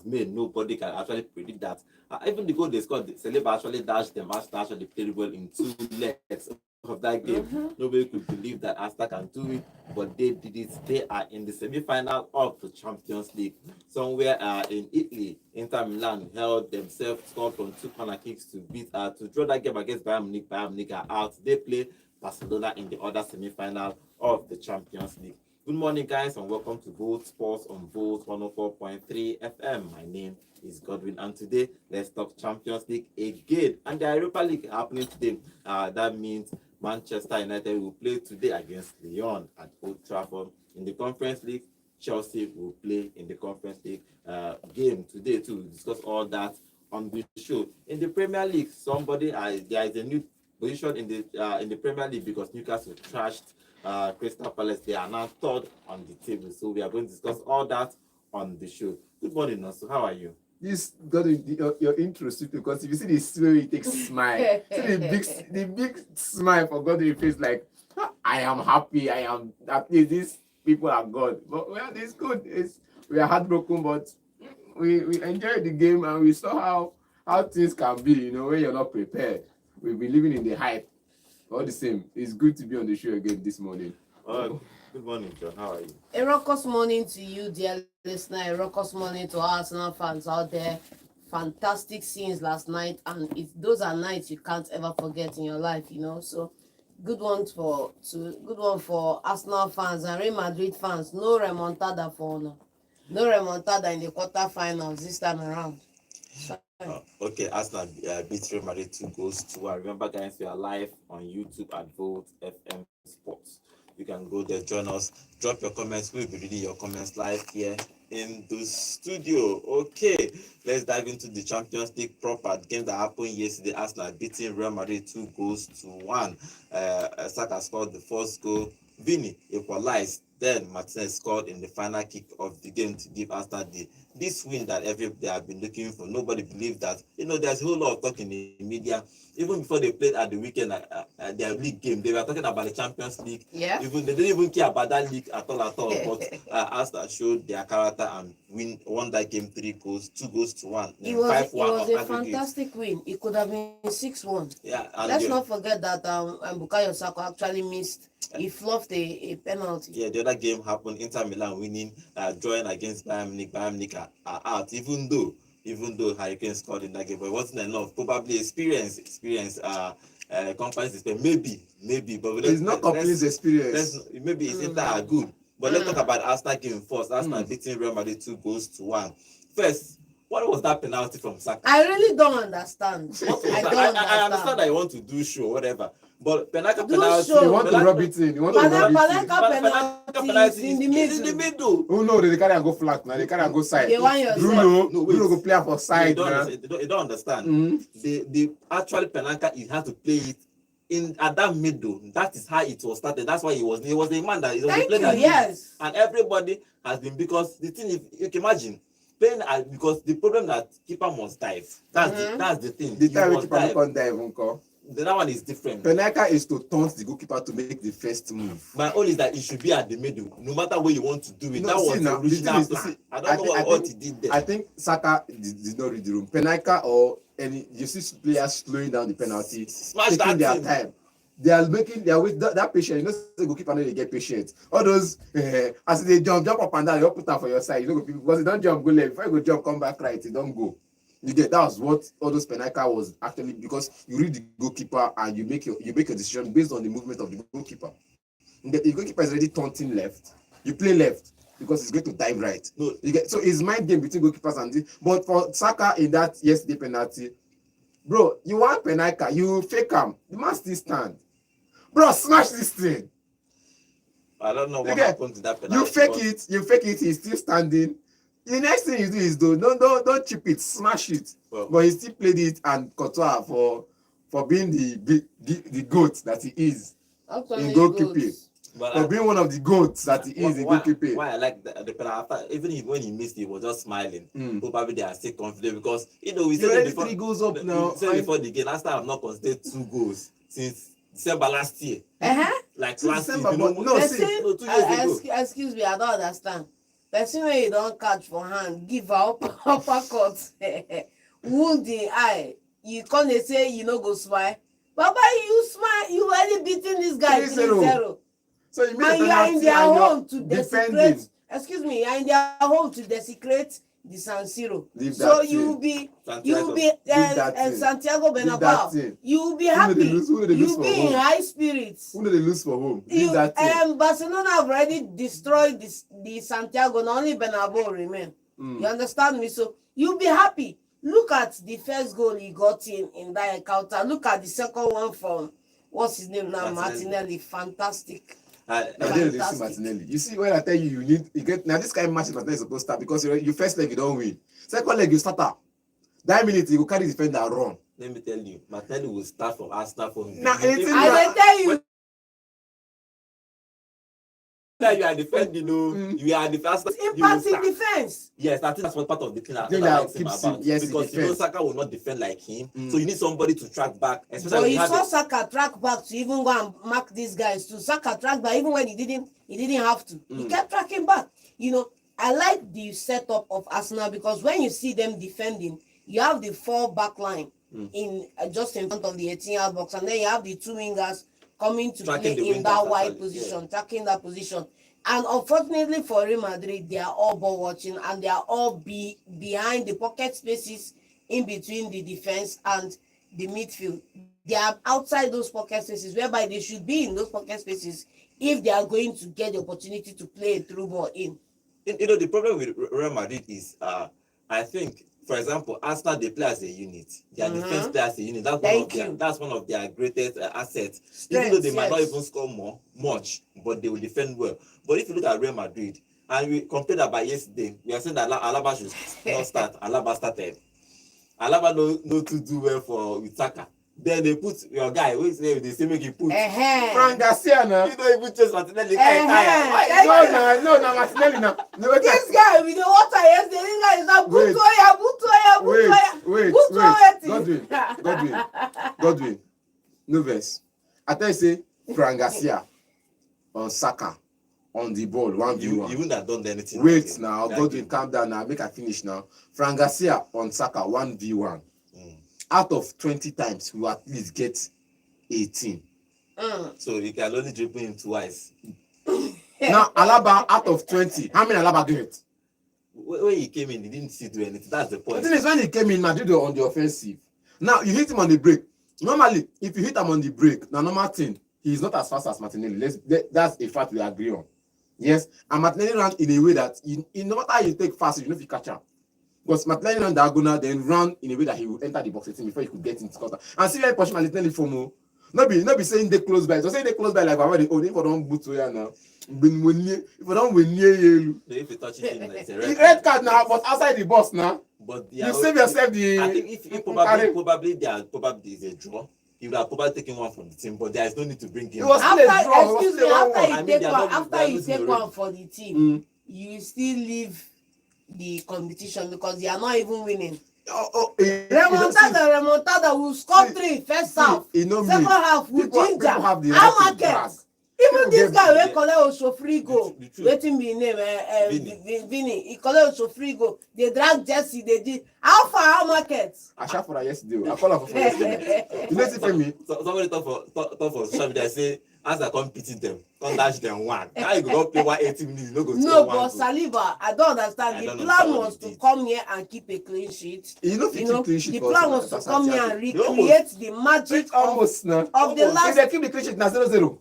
was made. Nobody can actually predict that. Even the goal they scored, Saliba actually dashed them. Arsenal actually played well in 2 legs of that game. Nobody could believe that Arsenal can do it, but they did it. They are in the semi-final of the Champions League. Somewhere in Italy, Inter Milan held themselves, scored from 2 corner kicks to draw that game against Bayern Munich. Bayern Munich are out. They play Barcelona in the other semi-final of the Champions League. Good morning, guys, and welcome to Volt Sports on Volt 104.3 FM. My name is Godwin, and today let's talk Champions League again. And the Europa League happening today. That means Manchester United will play today against Lyon at Old Trafford. In the Conference League, Chelsea will play in the Conference League game today to discuss all that on the show. In the Premier League, there is a new position in the Premier League because Newcastle trashed Crystal Palace. They are now third on the table. So we are going to discuss all that on the show. Good morning, Nasu. How are you? This got your intro because if you see the way he takes smile, see the big smile for God in your face, like I am happy. These people are God. But well, it's good. We are heartbroken, but we enjoyed the game and we saw how things can be. When you're not prepared. We've been living in the hype. All the same, it's good to be on the show again this morning. Good morning, John. How are you? A raucous morning to you, dear listener. A raucous morning to Arsenal fans out there. Fantastic scenes last night, and those are nights you can't ever forget in your life, So, good one for Arsenal fans and Real Madrid fans. No remontada no remontada in the quarterfinals this time around. Okay, Arsenal beat Real Madrid 2-1. Remember, guys, we are live on YouTube at Volt FM Sports. You can go there, join us, drop your comments. We'll be reading your comments live here in the studio. Okay, let's dive into the Champions League proper game that happened yesterday. Arsenal beating Real Madrid 2-1. Saka scored the first goal. Vini equalized. Then Martinez scored in the final kick of the game to give Arsenal this win that they have been looking for. Nobody believed that. There's a whole lot of talk in the media. Even before they played at the weekend, their league game, they were talking about the Champions League. Yeah. They didn't even care about that league at all. But Arsenal showed their character and won that game 2-1. It was a fantastic win. It could have been 6-1. Yeah. Let's not forget that Bukayo Saka actually missed. He fluffed a penalty. Yeah, the other game happened. Inter Milan winning, drawing against Bayern Munich. Bayern Munich are out, even though Hurricane scored in that game, but it wasn't enough. Probably experience. Companies experience, maybe, but it's not company's experience. Maybe it's Inter are good. But let's talk about Arsenal game first. Arsenal beating Real Madrid 2-1. First, what was that penalty from Saka? I really don't understand. I understand that you want to do show, whatever. But penalty, you want to rub it in. Penalty is in the middle. Oh no, they carry and go flat now. They carry and go side. Bruno go play for side. You don't understand. The actual penalty, he has to play it at that middle. That is how it was started. That's why he was a man that is Thank you, yes. And everybody has been, because the thing, if you can imagine playing because the problem that keeper must dive. That's the thing. The time keeper can't dive, uncle. The other one is different. Penalty is to taunt the goalkeeper to make the first move. My own is that it should be at the middle, no matter where you want to do it. That was the original plan. I don't know what he did there. I think Saka did not read the room. Penalty or you see players slowing down the penalty, taking their time. They are with that patient. The goalkeeper know they get patient. All those as they jump up and down, you put that for your side. Because they don't jump go left. Before you go jump, come back right. They don't go. You get that was what all those penalty was actually, because you read the goalkeeper and you make a decision based on the movement of the goalkeeper. The goalkeeper is already taunting left. You play left because he's going to dive right. No, you get so it's mind game between goalkeepers and this. But for Saka in that yesterday penalty, bro, you want penalty, you fake him. The man still stand. Bro, smash this thing. I don't know what happened to that penalty. You fake it, he's still standing. The next thing you do is don't chip it, smash it. Well, but he still played it and Courtois for being the goat that he is in goalkeeping. For being one of the goats that he is in goalkeeping. Why I like the penalty, even when he missed, he was just smiling. Probably they are still confident because we said before 3 goals up now. We said before the game, last time I've not considered 2 goals since December last year. Like last December, season. 2 years ago. Excuse me, I don't understand. person wey you don catch for hand give her uppercut wound the eye, you come dey say you no go smile. Baba, you smile, you already beating this guy 3-0. So you And you are in their home to desecrate. Excuse me, you are in their home to desecrate the San Siro. So you will be Santiago Bernabeu. You will be happy. You will be in high spirits. Who do they lose for home? Barcelona have already destroyed the Santiago. Not only Bernabeu remain. You understand me? So you'll be happy. Look at the first goal he got in that encounter. Look at the second one from what's his name now, Martinelli. Fantastic. Martinelli. You see, when I tell you, you get now this kind of match Martinelli is supposed to start because your first leg you don't win. Second leg you start up. That minute you go carry defender and run. Let me tell you, Martinelli will start from Arsenal from. I tell you. You are defending, you are the first. Impact in defense. Yes, I think that's what part of the thing that likes him about. About. Yes, because Saka will not defend like him, so you need somebody to track back. Especially but you saw Saka track back to even go and mark these guys too. Saka track back even when he didn't have to. He kept tracking back. I like the setup of Arsenal because when you see them defending, you have the 4 back line in just in front of the 18-yard box, and then you have the 2 wingers coming to play in that wide position, tracking that position. And unfortunately for Real Madrid, they are all ball watching and they are all behind the pocket spaces in between the defense and the midfield. They are outside those pocket spaces, whereby they should be in those pocket spaces if they are going to get the opportunity to play a through ball in. The problem with Real Madrid is, I think, for example, Arsenal, they play as a unit. Their defense play as a unit. That's one of their greatest assets. Even though they might not even score much, but they will defend well. But if you look at Real Madrid, and we compared that by yesterday, we are saying that Alaba should not start. Alaba started. Alaba no to do well with Saka. Then they put your guy, they say make you put Fran Garcia now. You don't even chase Martinelli. No, Martinelli now. No, this guy with the water yesterday, this guy is not Godwin. No verse. I tell you, say Fran Garcia on Saka on the ball 1v1. You wouldn't have done anything. Wait now, Godwin, calm down now. Make I finish now. Fran Garcia on Saka 1v1. Out of 20 times, we will at least get 18. So you can only dribble him twice. Now, Alaba, out of 20, how many Alaba get? When he came in, he didn't see do anything. That's the point. The thing is, when he came in, Madrid were on the offensive. Now, you hit him on the break. Normally, if you hit him on the break, now normal thing, he is not as fast as Martinelli. That's a fact we agree on. Yes, and Martinelli ran in a way that, no matter how you take fast, you know if you catch him. Because Martinelli ran diagonal, then ran in a way that he would enter the box before he could get into counter. And see where push Martinelli for more. Not be saying they close by. So say they close by like already. Oh, if I don't boot to you now. If I don't win near you. If you touch it, it's a red card now, but outside the box now. But you save yourself the. I think if probably is a draw. He would have probably taken one from the team, but there is no need to bring him. After you take one for the team, you still leave the competition because they are not even winning. Remontada will score 3 first half. Second half will ginger. How market? Even this guy wey collect Osofrigo, wetin be name? Vini. He collect Osofrigo. They drag Jesse. They did. How far? How market? I shot for her yesterday. I call her for yesterday. You know see for me. Somebody talk for social media say as I come pity them, come dash them one. How you go play 180 minutes? You no go. No, but Saliba, I don't understand. The plan was to come here and keep a clean sheet. You know, clean sheet. The plan was to come here and recreate the magic of the last. If they keep the clean sheet, now 0-0.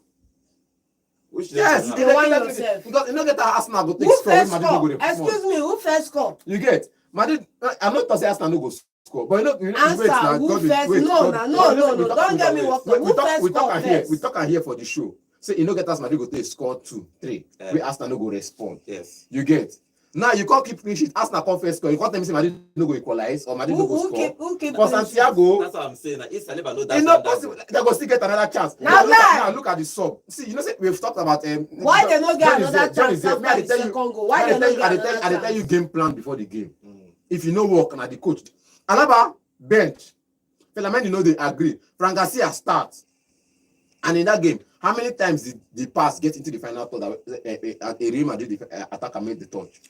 Yes, the one yourself. Because you know get our Arsenal go take score. Excuse me, who first score? You get Madrid. I'm not saying Arsenal no go score, but you know. Answer who first? No. Don't get me worked up. Who first score first? We talk here for the show. Say you know get us Madrid go take score 2, 3. We Arsenal no go respond. Yes. You get. Now you can't keep clean sheet. Arsenal come first score. You can't tell me say Madrid no go equalize or Madrid no go score. Who keep for Santiago? That's what I'm saying. If Saliba know that, it's not possible. They go still get another chance. Now look at the sub. See, you know, say we've talked about why they not get another chance after the second goal? Why they not get another chance? I tell you game plan before the game. If you know work and the coach, Alaba bench. Felamendi know they agree. Fran Garcia starts, and in that game, how many times did the pass get into the final third? A Real Madrid attacker made the touch.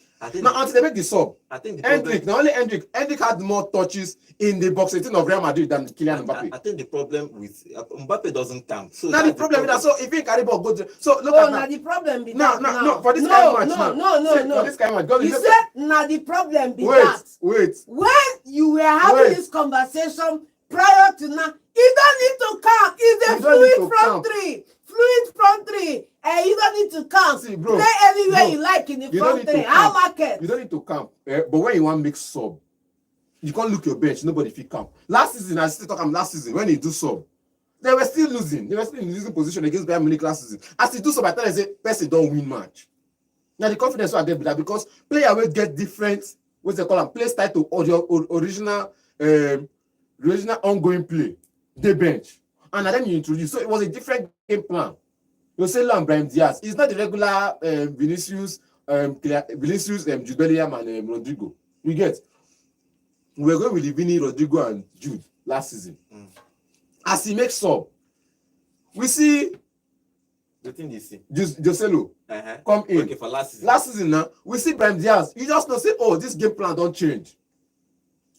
Now until they make the sub, I think the Hendrick, not only Hendrick had more touches in the box 18 of Real Madrid than Kylian Mbappe. I think the problem with Mbappe doesn't count. So now the problem is that so if he carry ball go to, so look oh, at now the problem be no, that no, now. no, for this kind of match No. for this kind of match, You said now the problem be wait, that. wait. When you were having Wait. this conversation prior to now, you don't need to count. It's a You don't need to fluid front count. three. Fluid front three. And you don't need to count. See, bro, play anywhere bro, you like in the you don't front need to three. count. How market? You don't need to camp. But when you want to make sub, you can't look your bench. Nobody fit camp. Last season, I still talk last season when he do sub, they were still losing. They were still in losing position against Bayern Munich last season. As he do sub, I tell you, say, person don't win match. Now the confidence I get with that because player will get different. What's they call them? Play style to original ongoing play. They bench, and then you introduce. So it was a different game plan. Joselu and Brahim Diaz. It's not the regular Vinicius, Jude Bellingham and Rodrigo. We get. We were going with the Vini, Rodrigo, and Jude last season. As he makes sub, we see the thing you see. Joselu come in. Okay, for last season. Last season now, we see Brahim Diaz. You just know say, oh, this game plan don't change.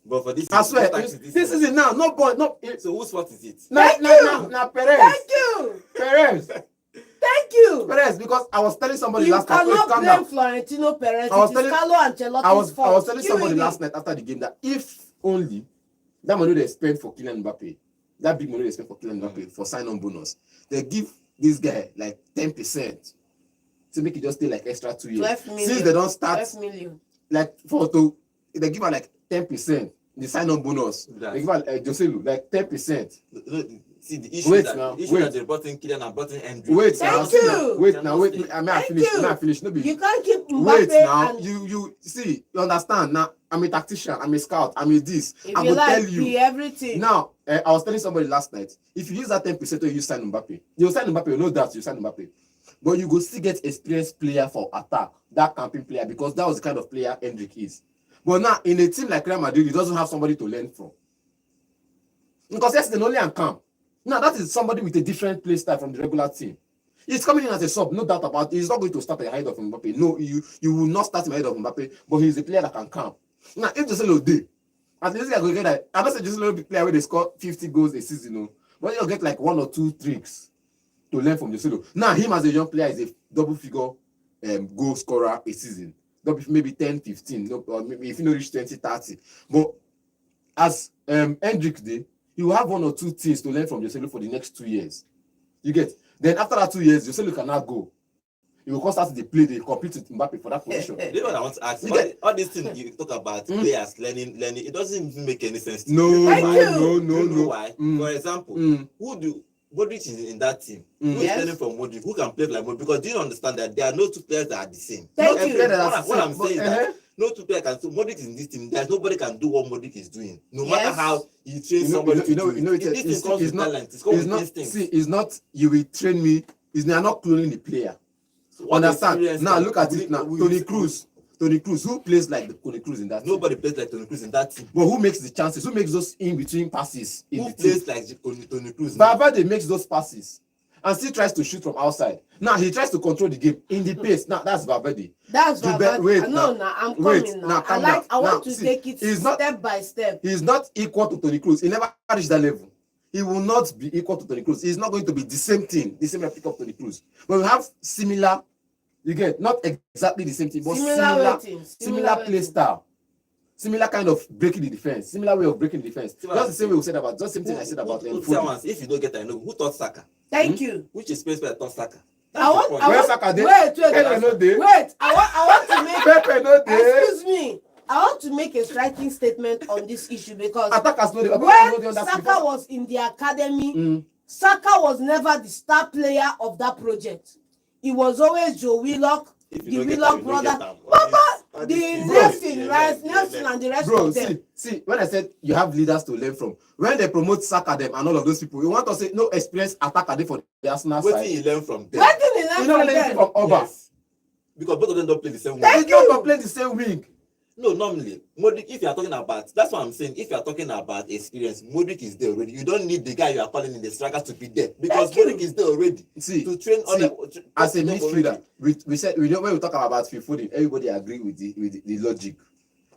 But for this I swear, this season now, no point, no. So whose fault is it? Thank Now, Perez. Thank you. Perez. Thank you. Perez, because I was telling somebody You last night. cannot Calm blame down. Florentino Perez. I was It is telling- Carlo Ancelotti's I was fault. telling You somebody will last night after the game that if only that money they spent for Kylian Mbappe, that big money they spent for Kylian Mbappe for sign-on bonus, they give this guy like 10% to make it just stay like extra 2 years. 12 million. Since they don't start 12 million. like they give her like 10%. The sign-on bonus. They give her Joselu like 10%. See the issue that they brought in Kylian and brought in Hendrick. Wait Thank now. you. Wait now. Wait. I Thank finish. you. I finish. No be. You can't keep Mbappe Wait now. and You see. You understand now? I'm a tactician. I'm a scout. I'm a this. if I'm you gonna like, tell you be everything. now. I was telling somebody last night. If you use that 10% to use sign Mbappe, you sign Mbappe. No doubt you sign Mbappe, but you go still get experienced player for attack. That camping player because that was the kind of player Hendrick is. But now in a team like Real Madrid, he doesn't have somebody to learn from. Because yes, they only and camp. Now that is somebody with a different play style from the regular team. He's coming in as a sub, no doubt about it. He's not going to start ahead of Mbappe. No, you will not start him ahead of Mbappe, but he's a player that can camp. Now, if Joselu day, at least I go get that. I'm not saying Joselu will be player where they score 50 goals a season, no. But you'll get like 1 or 2 tricks to learn from Joselu. Now, him as a young player is a double figure goal scorer a season. Maybe 10, 15, no, or maybe if you don't reach 20, 30. But as Hendrick did, you have 1 or 2 things to learn from Joselu for the next 2 years. You get? Then after that 2 years, Joselu cannot go. You will start to play, they compete with Mbappe for that position. You know what I want to ask? All these things you talk about, players learning, it doesn't even make any sense to me. No. You know why? Mm. For example, Modric is in that team. Who is Yes. learning from Modric? Who can play like Modric? Because do you understand that there are no 2 players that are the same? Thank Not you. every- That's What I'm the saying same, is that no 2 players can. So Modric is in this team. There's nobody can do what Modric is doing. No matter Yes. how you train somebody to do it. This comes with talent. It's comes It's with not. instinct. See, it's not. You will train me. They are not cloning the player. So what Understand? experience Now can- look at we- it now. we- Tony Cruz, who plays like the Tony Cruz in that team? Nobody plays like Toni Kroos in that team. But who makes the chances? Who makes those in between passes in Who the team? plays like Toni Kroos? now? Valverde makes those passes and still tries to shoot from outside. Now he tries to control the game in the pace. Now that's Valverde. That's You what bet- wait no, now. I'm Wait, coming now, now. calm down. I want Now, to see, take it he's not- step by step. He's not equal to Tony Cruz. He never reached that level. He will not be equal to Tony Cruz. He's not going to be the same thing, the same pick up Tony Cruz. But we have similar, you get not exactly the same thing, but similar play style, similar kind of breaking the defense, similar way of breaking the defense. See what Just I'm the same way we said about, just the same thing I said about Foden. If you don't get, I know who taught Saka. Thank you. Which is space where taught Saka. I want. Where Saka dey? Wait. Pepe no dey. Wait. I want to make. Pepe no dey. Excuse me. I want to make a striking statement on this issue because Attackers no dey. when Saka was in the academy, Saka was never the star player of that project. It was always Joe Willock, the Willock brother. Papa, the Nelson and the rest Bro, of them. see, when I said you have leaders to learn from, when they promote Saka them and all of those people, you want to say no experienced attacker there for the Arsenal What side. did you learn from them? Where did he You learn know from anything them? from Oba. Yes. Because both of them don't play the same way. Thank They don't you. play the same wing. No, normally, Modric, if you are talking about, that's what I'm saying, if you are talking about experience, Modric is there already. You don't need the guy you are calling in the striker to be there because Modric is there already. See, to train see, other. as a midfielder, we said we don't, when we talk about Phil Foden, everybody agree with the logic.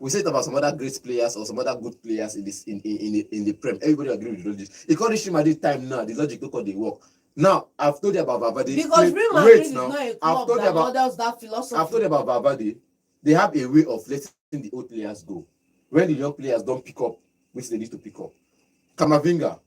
We said about some other great players or some other good players in this in the Prem. Everybody agree with the logic. According to this time now, the logic look how they work. Now I've told you about Valverde. Because Real Madrid is not a club that models that philosophy. I've told you about Valverde. They have a way of letting the old players go. When the young players don't pick up, which they need to pick up. Kamavinga,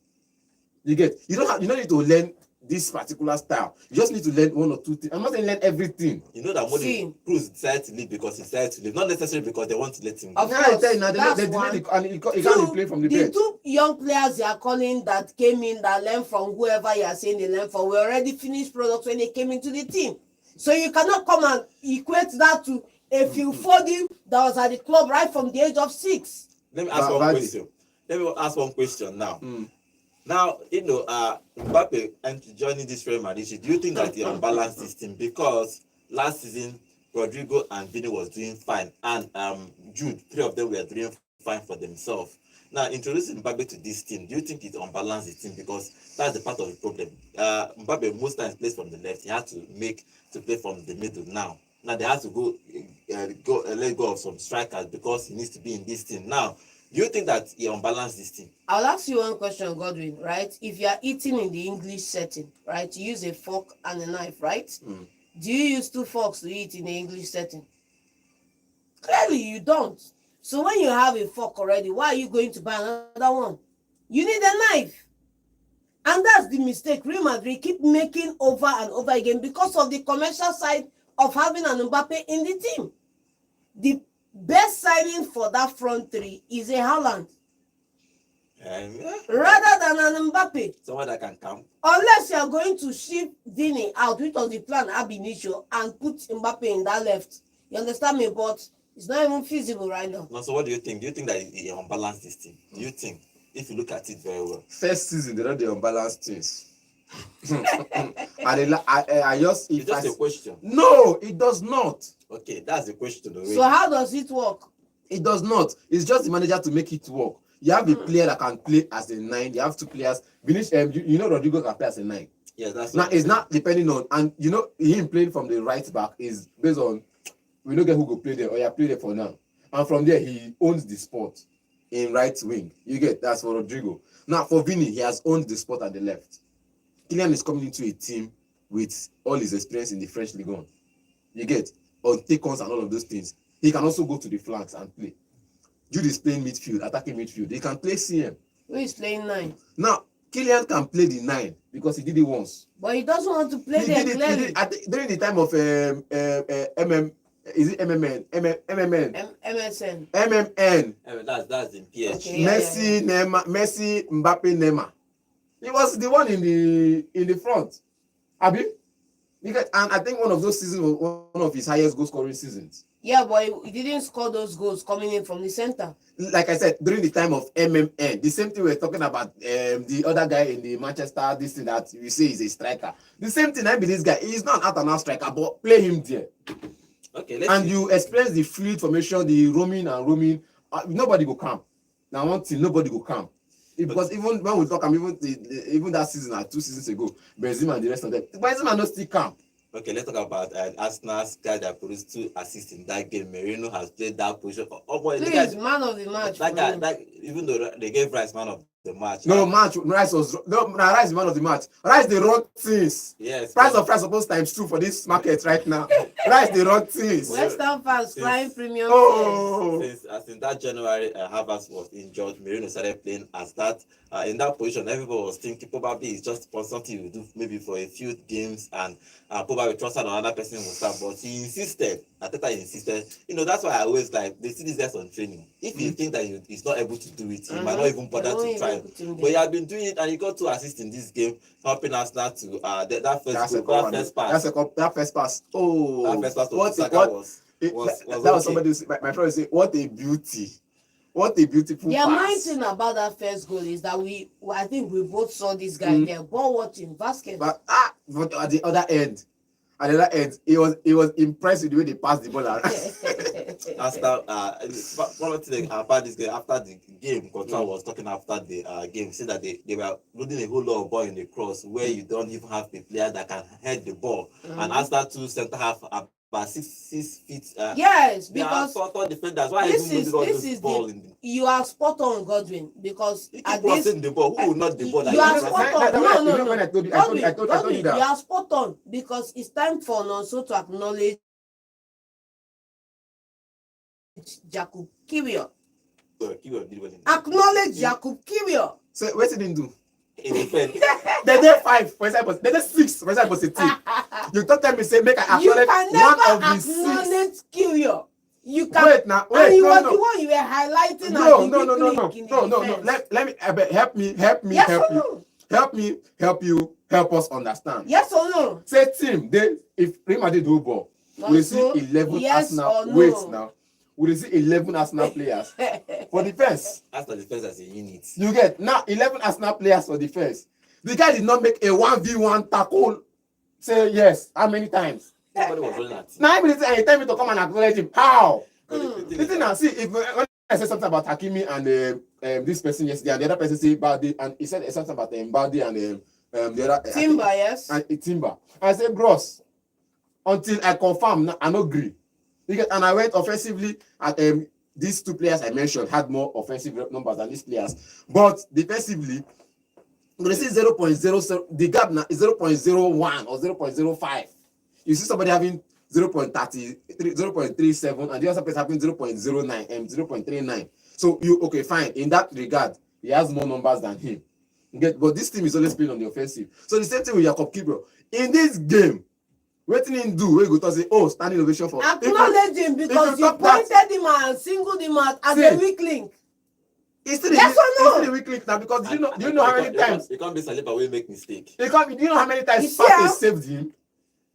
you don't need to learn this particular style. You just need to learn one or two things. I'm not saying learn everything. You know that Modric Cruz decided to leave because he decided to leave, not necessarily because they want to let him go. Of course, that's one. And he can't play from the bench. The two young players you are calling that came in that learned from whoever you are saying they learned from were already finished products when they came into the team. So you cannot come and equate that to a Phil Foden that was at the club right from the age of 6. Let me ask one question. Let me ask one question now. Now, Mbappe and joining this Real Madrid, do you think that he unbalanced this team? Because last season, Rodrigo and Vini was doing fine, and Jude, 3 of them were doing fine for themselves. Now, introducing Mbappe to this team, do you think it unbalanced the team? Because that's the part of the problem. Mbappe most times plays from the left. He had to play from the middle now. Now they have to let go of some strikers because he needs to be in this team. Now, do you think that he unbalanced this team? I'll ask you one question, Godwin, right? If you are eating in the English setting, right, you use a fork and a knife, right? Do you use 2 forks to eat in the English setting? Clearly, you don't. So when you have a fork already, why are you going to buy another one? You need a knife. And that's the mistake Real Madrid keep making over and over again because of the commercial side of having an Mbappe in the team. The best signing for that front 3 is a Haaland. Rather than an Mbappe. Someone that can come. Unless you are going to ship Vini out, which was the plan ab initio, and put Mbappe in that left. You understand me? But it's not even feasible right now. No, so what do you think? Do you think that he unbalanced this team? Do you think? If you look at it very well. First season, they don't unbalance things. I just it's just a question. No, it does not. Okay, that's the question already. So how does it work? It does not. It's just the manager to make it work. You have a player that can play as a 9. You have 2 players. You know Rodrigo can play as a 9. Yeah, that's now it's not depending on, and you know him playing from the right back is based on we don't get who go play there or you play there for now. And from there he owns the spot in right wing. You get that's for Rodrigo. Now for Vini, he has owned the spot at the left. Kylian is coming into a team with all his experience in the French Ligue 1. You get on take-ons and all of those things. He can also go to the flanks and play. Jude is playing midfield, attacking midfield. He can play CM. Who is playing 9? Now, Kylian can play the 9 because he did it once. But he doesn't want to play there clearly. During the time of is it MMN? MSN. MMN. That's in PSG. Okay, Messi, Neymar, Messi, Mbappe, Neymar. He was the one in the front. Abi? And I think one of those seasons was one of his highest goal scoring seasons. Yeah, but he didn't score those goals coming in from the center. Like I said, during the time of MMN, the same thing we're talking about the other guy in the Manchester, this thing that you say is a striker. The same thing, I believe this guy, he's not an out-and-out striker, but play him there. Okay, and you experience the fluid formation, the roaming, nobody go come. Now one thing, nobody go come. Because even when we talk, even that season or 2 seasons ago, Benzema and the rest of them, Benzema not still come. Okay, let's talk about Arsenal's guy that produced 2 assists in that game. Merino has played that position. The guy is man of the match. That guy, even though they gave Rice man of the match. Rice is man of the match. Rice the wrong things. Yes. Price of price supposed times 2 for this market right now. Rice the wrong things. West Ham fans crying premium. Since that January, Havertz was injured. Merino started playing as that. In that position, everybody was thinking probably it's just something he will do maybe for a few games and probably trusted another person will start. But he insisted. Ateta insisted. That's why I always like they see these guys on training. If you think that he's not able to do it, he might not even bother to try. But he has been doing it, and he got 2 assists in this game, helping Arsenal to that first pass. That first pass. Oh, that first pass to Saka was that was somebody. My friend say, "What a beauty! What a beautiful pass." My main thing about that first goal is that I think we both saw this guy there, ball watching basket. But at the other end, at the end, he was impressed with the way they passed the ball around. After one thing about this game, after the game, Control was talking after the game, said that they were loading a whole lot of ball in the cross where you don't even have a player that can head the ball. And after two center half about 6 feet. Yes, they because are top defenders. Why this even is all this this is ball the in you are spot on, Godwin, because you at keep this crossing the ball. Who will not the ball? you are spot on. No. When I told you, Godwin, I told you you that. are spot on, because it's time for Nonso to acknowledge Jakub Kiwior. Acknowledge Jakub Kiwior. So what did he do? In defense. They did 5 for example. They did 6 for example. You don't tell me say make I You acknowledge can one never of the 6. acknowledge Kiwior. You can. Wait now. And Wait, he no, was no. the one you were highlighting. No. Let me help me. Yes help or you. no? Help you. Help us understand. Yes or no? Say team. If Real Madrid do ball, we see 11 yes Arsenal. or no? Wait now. We see 11 Arsenal players for defense. After defense as a unit. You get now 11 Arsenal players for defense. The guy did not make a 1v1 tackle. Say yes. How many times? Nobody was running at him. Now every time he tell me to come and acknowledge him. How? Listen Now, see, if when I said something about Hakimi and this person yesterday, and the other person say Baldi, and he said something about Baldi and the other Timber, yes. and Timber. I said, bros, until I confirm, I no agree. And I went offensively at these 2 players I mentioned had more offensive numbers than these players, but defensively, when they say 0.00, the gap now is 0.01 or 0.05. You see somebody having 0.30, 0.37, and the other person having 0.09 and 0.39. So okay, fine. In that regard, he has more numbers than him. But this team is always playing on the offensive. So the same thing with Jakub Kiwior. In this game, what did he do? We go to say, standing ovation for. Acknowledge him, because you pointed him and singled him out as a weak link. Yes or no? It's the weak link now, because do you know how many times? You can't be Saliba will make mistake. Do you know how many times Partey saved him?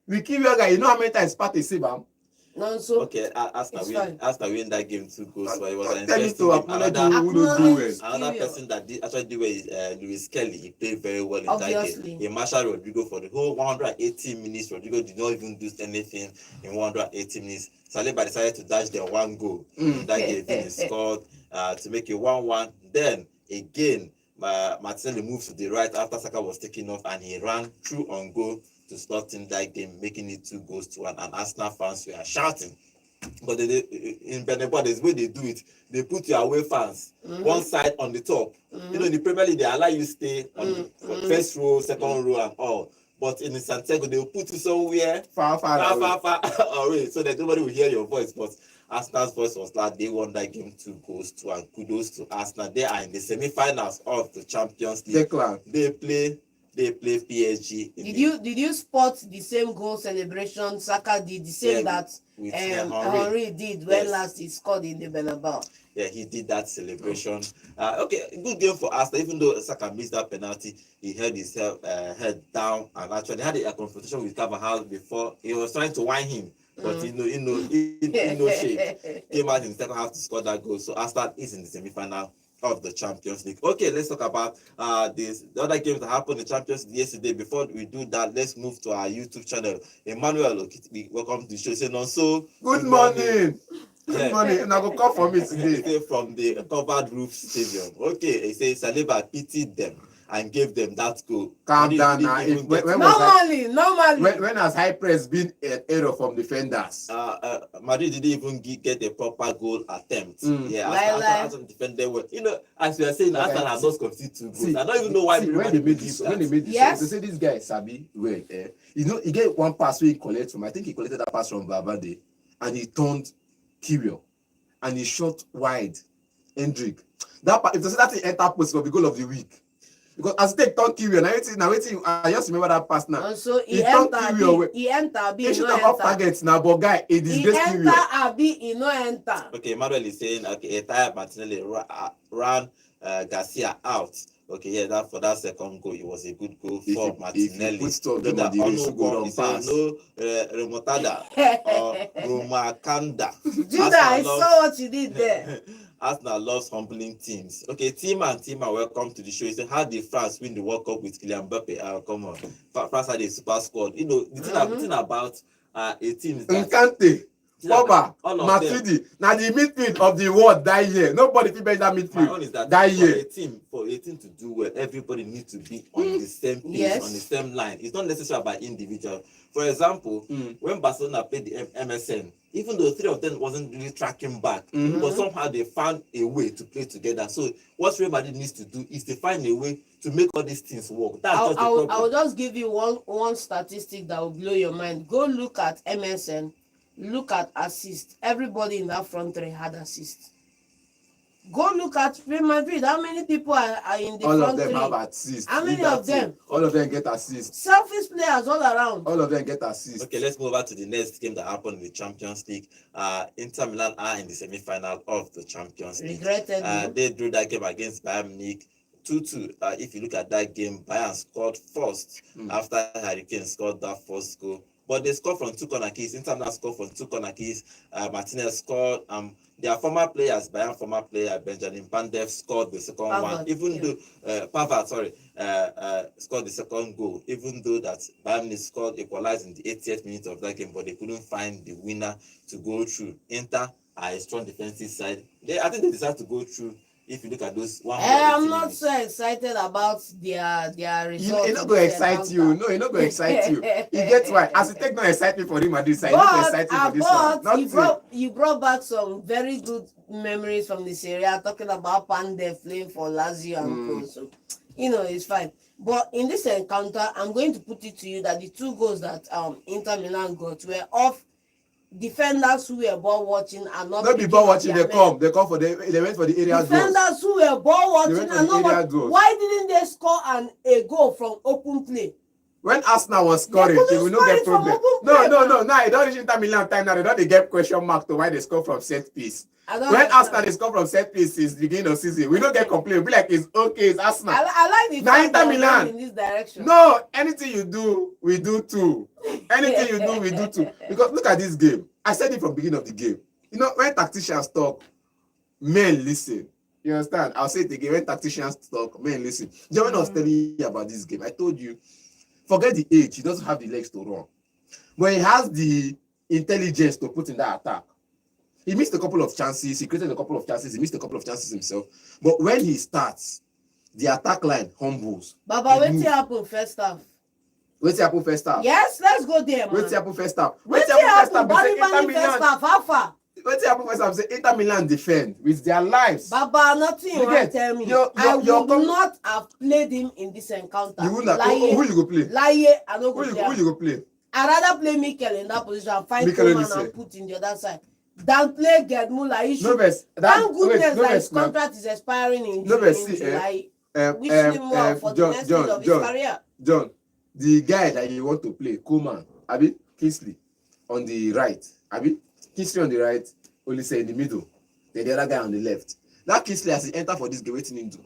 The Kiwior guy, you know how many times Partey saved him? No, so okay, after win that game 2 goals, so it was an Tell me interesting to game. acknowledge Another person that actually did well is Luis Kelly. He played very well in Obviously. that game. He marshaled Rodrigo for the whole 180 minutes. Rodrigo did not even do anything in 180 minutes. Saliba decided to dash them 1 goal in that game. He scored to make it 1-1. Then again, Martinelli moved to the right after Saka was taken off, and he ran through on goal to slot in that game, making it 2 goals to 1. And Arsenal fans were shouting. But in Benebod, the way they do it, they put your away fans one side on the top. You know, in the Premier League, they allow you stay on the first row, second row, and all. But in Santiago, they will put you somewhere far away, so that nobody will hear your voice. But Arsenal's voice was loud. They won that game 2 goals to 1. Kudos to Arsenal. They are in the semi-finals of the Champions League. They play PSG. Did you spot the same goal celebration Saka did, the same that Henry did when last he scored in the Bernabeu? Yeah, he did that celebration. Okay, good game for Arsenal. Even though Saka missed that penalty, he held his head down and actually had a confrontation with Carvajal before. He was trying to whine him, but he no shape. Came out in the second half to score that goal. So Arsenal is in the semi-final of the Champions League. Okay, let's talk about the other games that happened in the Champions League yesterday. Before we do that, let's move to our YouTube channel. Emmanuel, welcome to the show. Say no, so good morning. Good morning. And I will call for me today. From the covered roof stadium. Okay, he says Saliba pitied them and gave them that goal. Calm down now. Normally. When has high press been an error from defenders? Madrid didn't even get a proper goal attempt. Yeah, Arsenal defended well. You know, as we are saying, Arsenal has not conceded 2 goals. I don't even know why. When they made this, they say this guy Sabi well. You know, he get one pass where he collected from. I think he collected that pass from Valverde, and he turned Kiwior, and he shot wide. Hendrick. That if they say that he enter post for the goal of the week. Because as they turn Kiwior, now I just remember that pass now. And so he enter, he should have off targets now, but guy, it is this Kiwior. He no enter. Okay, Emmanuel is saying, okay, Etaya Martinelli ran Garcia out. Okay, yeah, that for that second goal, it was a good goal for Martinelli. No remontada or Romakanda. Judah, I saw what you did there. Arsenal loves humbling teams. Okay, Tima, welcome to the show. You say, how did France win the World Cup with Kylian Mbappe? Come on, France had a super squad. You know, the thing about a team is that Nkante, Pogba, all of them. Matuidi, now the midfield of the world that year. Nobody fit bench that My own midfield is that that for year. a team to do well, everybody needs to be on the same page, Yes. on the same line. It's not necessary about individual. For example, when Barcelona played the MSN, even though three of them wasn't really tracking back, but somehow they found a way to play together. So what Real Madrid needs to do is to find a way to make all these things work. That's just the problem. I'll just give you one statistic that will blow your mind. Go look at MSN, look at assist. Everybody in that front three had assist. Go look at Real Madrid. How many people are in the All front of them three? have assists. How many of them? All of them get assists. Selfish players all around. All of them get assists. Okay, let's move over to the next game that happened in the Champions League. Inter Milan are in the semi-final of the Champions League. Regrettably. They drew that game against Bayern Munich 2-2. If you look at that game, Bayern scored first after Harry Kane scored that first goal. But they scored from 2 corner kicks. Inter Milan scored from 2 corner kicks. Martinez scored. Their former players, Bayern former player Benjamin Pandev scored the second one. Even though Pavard, scored the second goal. Even though that Bayern Munich scored, equalized in the 80th minute of that game, but they couldn't find the winner to go through. Inter are a strong defensive side. I think they decided to go through. If you look at those I'm not so excited about their results. It's not going to excite you. No, it's not going to excite you. You get why? As it take no excitement for Real Madrid side, it's not exciting for this one. You brought back some very good memories from the Serie A, talking about Pandev playing for Lazio and co. So, it's fine. But in this encounter, I'm going to put it to you that the 2 goals that Inter Milan got were off defenders who were ball watching and not be ball watching. They went for the area goals. Defenders who were ball watching and not. Why didn't they score a goal from open play? When Arsenal was scoring, they will not get problem. No. Now it don't reach Inter Milan time now. They don't get question mark to why they score from set piece. When Arsenal they score from set piece since the beginning of season, we don't get complaint. We be like it's okay, it's Arsenal. I like the now Inter Milan in this direction. No, anything you do, we do too. Anything you do, we do too. Because look at this game. I said it from the beginning of the game. When tacticians talk, men listen. You understand? I'll say it again. When tacticians talk, men listen. When I was telling you about this game, I told you, forget the age. He doesn't have the legs to run. But he has the intelligence to put in that attack. He missed a couple of chances. He created a couple of chances. He missed a couple of chances himself. But when he starts, the attack line humbles. Baba, what happened first half? What's happened first half? Yes, let's go there, man. What's happened first half? What's happened first half? How far? What's happened first half? Say Inter Milan defend with their lives. Baba, nothing you want to tell me. I would not have played him in this encounter. You wouldn't have. Who you go play? Lie, I don't go Who you go play? I'd rather play Mikel in that position and find Coman and put in the other side than play Gerd Muller. Thank goodness that his contract is expiring in July. Wishing him well for the next stage of his career. John, the guy that you want to play, Coman, Kingsley on the right, Kingsley on the right, Olise in the middle, then the other guy on the left. That Kingsley has he entered for this game, waiting into.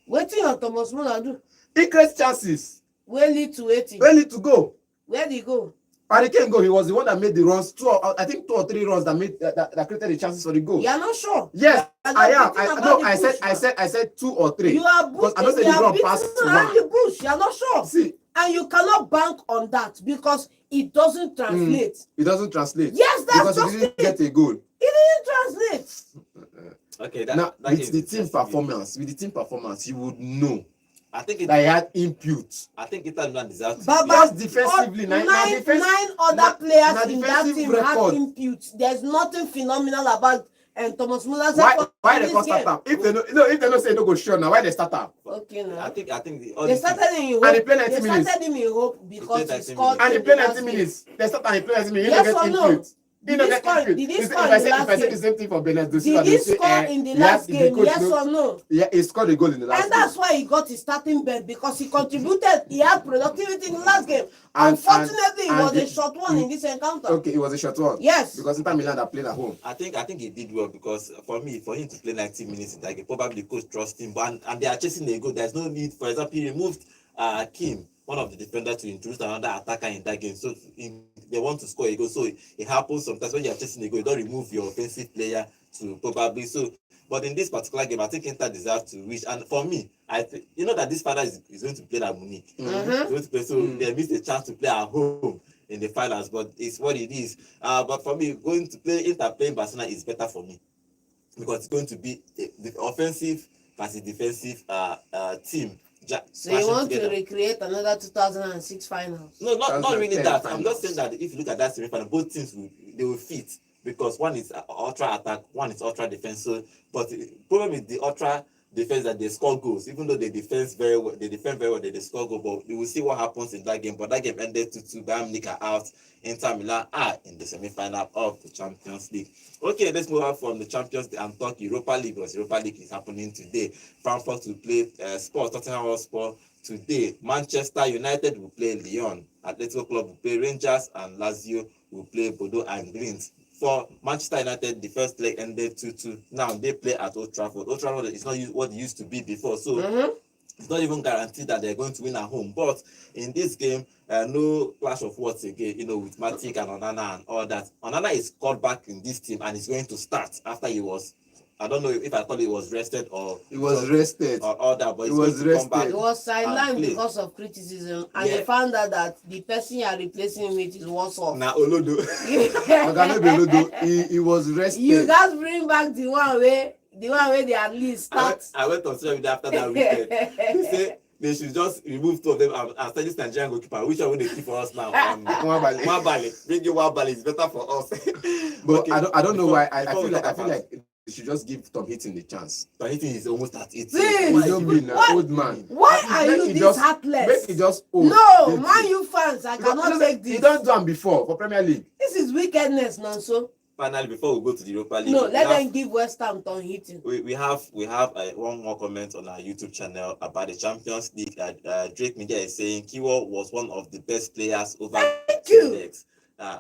Waiting on Thomas Muller do. He creates chances. Where lead to waiting? Where lead to go? Where did he go? Harry Kane go. He was the one that made the runs. 2 or 3 runs that made that created the chances for the goal. You are not sure. Yes, I am. I said 2 or 3. You are because I don't say the run past the bush. You are not sure. See, and you cannot bank on that because it doesn't translate. It doesn't translate. Yes, that's because just he didn't get a goal. It didn't translate. Okay, with the team performance, you would know. I think that he had input. I think Inter Milan deserves to just defensively. 9 other players in that team had input. There's nothing phenomenal about Thomas Muller's why they can't start up? If they don't say no go sure now, why they start up? Okay, no. I think they started him in hope. And he played 90 minutes. They started him in hope because he scored. And he played 90 minutes. They started and he played 90 minutes. Yes or no? Did he score in the If last I say the same thing for Bernard, did he score in the last game? Yes or no? Yeah, he scored a goal in the last game. And that's why he got his starting bed because he contributed. He had productivity in the last game. Unfortunately, it was a short one in this encounter. Okay, it was a short one. Yes. Because Inter Milan are playing at home. I think he did well because for him to play 90 minutes in that game, probably the coach trusts him. But and they are chasing a goal. There's no need. For example, he removed Kim, one of the defenders, to introduce another attacker in that game. So they want to score a goal. So it happens sometimes when you are chasing a goal, you don't remove your offensive player to probably so. But in this particular game, I think Inter deserve to reach. And for me, you know that this final is going to play at Munich. It's going to play, so they missed a chance to play at home in the finals. But it's what it is. But for me, going to play Inter playing Barcelona is better for me because it's going to be the offensive versus defensive team. So you want to recreate another 2006 finals? No, not really that. Finals. I'm just saying that if you look at that semi-final, both teams will fit because one is ultra attack, one is ultra defense. So, but the problem is the ultra defense that they score goals, even though they defend very well, they score goals. But we will see what happens in that game. But that game ended 2-2. Bayern Munich are out. Inter Milan are in the semi-final of the Champions League. Okay, let's move on from the Champions League and talk Europa League because Europa League is happening today. Frankfurt will play Spurs, Tottenham Hotspur today. Manchester United will play Lyon. Atletico Club will play Rangers and Lazio will play Bodo and Glimt. For Manchester United, the first leg ended 2-2. Now they play at Old Trafford. Old Trafford is not what it used to be before, so it's not even guaranteed that they're going to win at home. But in this game, no clash of words again, with Matic and Onana and all that. Onana is called back in this team and is going to start after he was, I don't know if I call it was rested or He was rested. or all that, but He he's was going to come rested. back. It was sidelined play. because of criticism, and Yeah. they found out that the person you are replacing him with is worse off. Now Olodo. He was rested. You guys bring back the one where they at least start. I went on social media after that weekend. They say they should just remove two of them and start this Nigerian goalkeeper. Which one will they keep for us now? Nwabali. Nwabali. Bring you Nwabali. It's better for us. But Okay, I don't know why. I before feel we like talk about- they should just give Tom Hitton the chance. But he is almost at 80. See, He don't be an What? old man. Why are Make you he this just- heartless? Make he just old. No, Make Man he- U fans, I Because- cannot take He this. don't do them before for Premier League. This is wickedness, no? So Finally, before we go to the Europa League, no, we let have- them give West Ham Tom Hitton. we have one more comment on our YouTube channel about the Champions League. Drake Media is saying Kiwo was one of the best players over you. legs.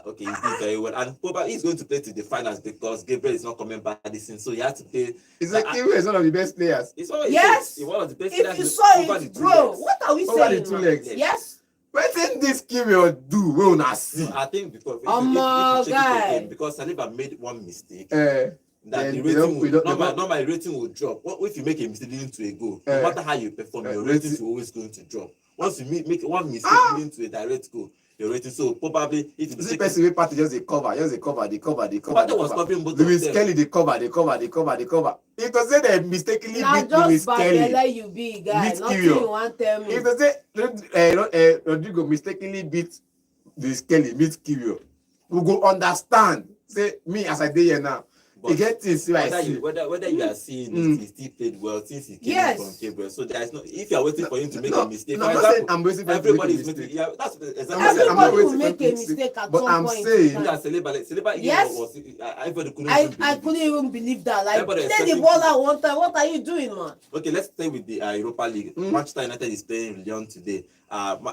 Okay, he did very well, and probably he's going to play to the finals because Gabriel is not coming back this season, so he has to play. It's like he is one of the best players. It's always Yes. one of the best If players you saw over it, the two bro, legs. what are we Over saying? the two man? legs. Yes. Wetin this Kiwior do wey una see? I think because if Omo, you check it guy. again, because Saliba made one mistake. Eh, That the we don't- we rating don't- not my rating will drop. What if you make a mistake leading to a goal? Eh. No matter how you perform, your Rating- ratings will always going to drop. Once you make one mistake leading to a direct goal, your rating. So probably if you see check person wey party just dey cover. They cover. Partey was covering both Lewis of them. Kelly dey cover. If to say they mistakenly Now beat Lewis just Kelly. Babele you be guy. Beat Nothing Kiwior. you want tell me. If to say Rodrigo mistakenly beat Lewis Kelly, beat Kiwior, we go understand. Say me as I dey here now. But You get this, wey I see. whether you are seeing he still played well since he came Yes. from Gabriel. So there is no, if you are waiting for him to make a mistake, No, for I'm not saying example, I'm waiting for him to everybody make a is making. mistake. Yeah, that's exactly. I'm not Everybody will waiting make for a him to mistake at but some I'm point. saying- Look at Saliba again Yes. was everybody couldn't I even believe it. couldn't even believe that. Like, Everybody play the expecting ball at one time. What are you doing, man? Okay, let's stay with the Europa League. Manchester United is playing Lyon today.